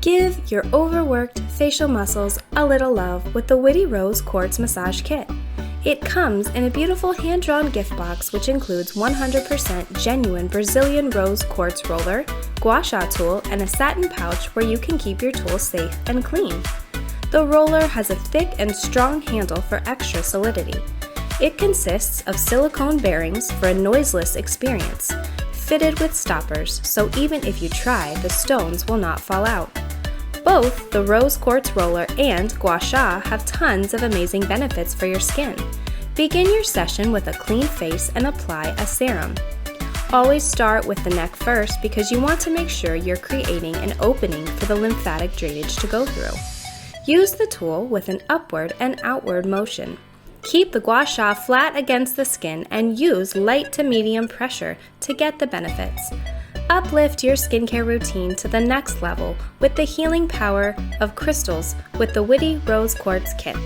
Give your overworked facial muscles a little love with the WITTY Rose Quartz Massage Kit. It comes in a beautiful hand-drawn gift box which includes 100% genuine Brazilian rose quartz roller, gua sha tool, and a satin pouch where you can keep your tools safe and clean. The roller has a thick and strong handle for extra solidity. It consists of silicone bearings for a noiseless experience, fitted with stoppers so even if you try, the stones will not fall out. Both the Rose Quartz Roller and Gua Sha have tons of amazing benefits for your skin. Begin your session with a clean face and apply a serum. Always start with the neck first because you want to make sure you're creating an opening for the lymphatic drainage to go through. Use the tool with an upward and outward motion. Keep the Gua Sha flat against the skin and use light to medium pressure to get the benefits. Uplift your skincare routine to the next level with the healing power of crystals with the WITTY Rose Quartz Kit.